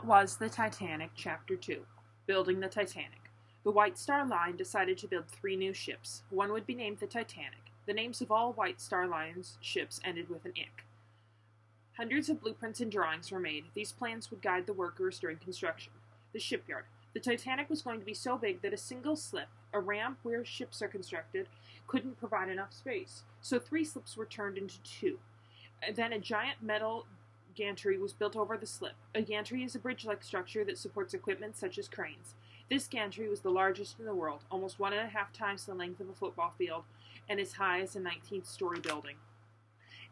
was the Titanic, Chapter 2, Building the Titanic. The White Star Line decided to build 3 new ships. One would be named the Titanic. The names of all White Star Line's ships ended with an ick. Hundreds of blueprints and drawings were made. These plans would guide the workers during construction. The Shipyard. The Titanic was going to be so big that a single slip, a ramp where ships are constructed, couldn't provide enough space. So 3 slips were turned into 2. Then a giant metal gantry was built over the slip. A gantry is a bridge-like structure that supports equipment such as cranes. This gantry was the largest in the world, almost 1.5 times the length of a football field, and as high as a 19th-story building.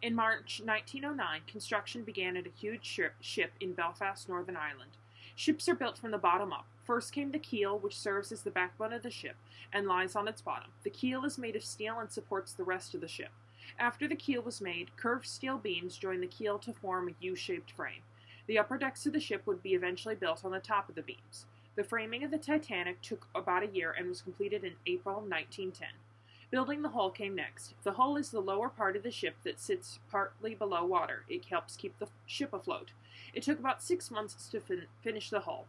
In March 1909, construction began at a huge ship in Belfast, Northern Ireland. Ships are built from the bottom up. First came the keel, which serves as the backbone of the ship and lies on its bottom. The keel is made of steel and supports the rest of the ship. After the keel was made, curved steel beams joined the keel to form a U-shaped frame. The upper decks of the ship would be eventually built on the top of the beams. The framing of the Titanic took about a year and was completed in April 1910. Building the hull came next. The hull is the lower part of the ship that sits partly below water. It helps keep the ship afloat. It took about 6 months to finish the hull.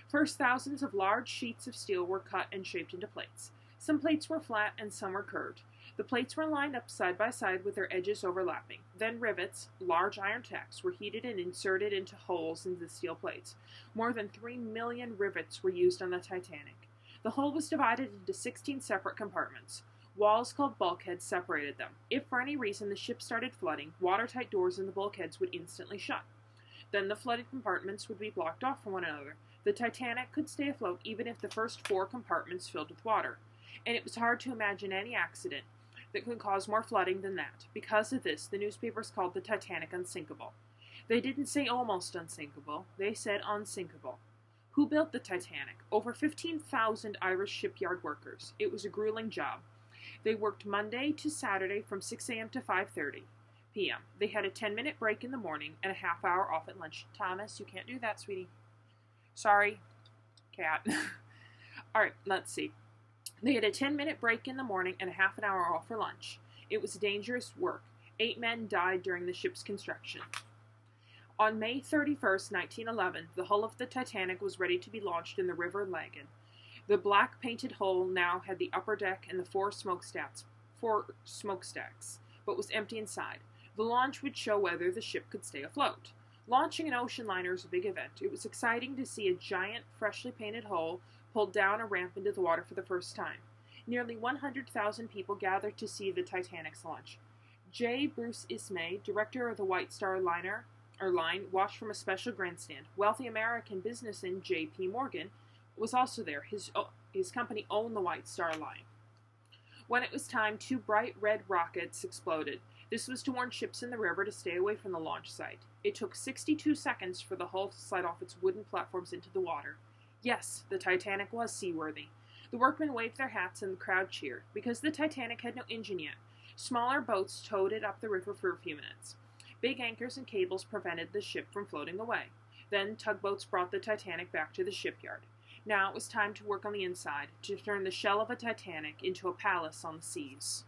First, thousands of large sheets of steel were cut and shaped into plates. Some plates were flat and some were curved. The plates were lined up side by side with their edges overlapping. Then rivets, large iron tacks, were heated and inserted into holes in the steel plates. More than 3 million rivets were used on the Titanic. The hull was divided into 16 separate compartments. Walls called bulkheads separated them. If for any reason the ship started flooding, watertight doors in the bulkheads would instantly shut. Then the flooded compartments would be blocked off from one another. The Titanic could stay afloat even if the first 4 compartments filled with water. And it was hard to imagine any accident that could cause more flooding than that. Because of this, the newspapers called the Titanic unsinkable. They didn't say almost unsinkable, they said unsinkable. Who built the Titanic? Over 15,000 Irish shipyard workers. It was a grueling job. They worked Monday to Saturday from 6 a.m. to 5:30 p.m. They had a 10-minute break in the morning and a half-hour off at lunch. Thomas, you can't do that, sweetie. Sorry, cat. All right, let's see. They had a 10-minute break in the morning and a half an hour off for lunch. It was dangerous work. 8 men died during the ship's construction. On May 31st, 1911, the hull of the Titanic was ready to be launched in the River Lagan. The black painted hull now had the upper deck and the 4 smokestacks, but was empty inside. The launch would show whether the ship could stay afloat. Launching an ocean liner is a big event. It was exciting to see a giant, freshly painted hull pulled down a ramp into the water for the first time. Nearly 100,000 people gathered to see the Titanic's launch. J. Bruce Ismay, director of the White Star Line, watched from a special grandstand. Wealthy American businessman J.P. Morgan was also there. His company owned the White Star Line. When it was time, 2 bright red rockets exploded. This was to warn ships in the river to stay away from the launch site. It took 62 seconds for the hull to slide off its wooden platforms into the water. Yes, the Titanic was seaworthy. The workmen waved their hats and the crowd cheered. Because the Titanic had no engine yet, smaller boats towed it up the river for a few minutes. Big anchors and cables prevented the ship from floating away. Then tugboats brought the Titanic back to the shipyard. Now it was time to work on the inside, to turn the shell of a Titanic into a palace on the seas.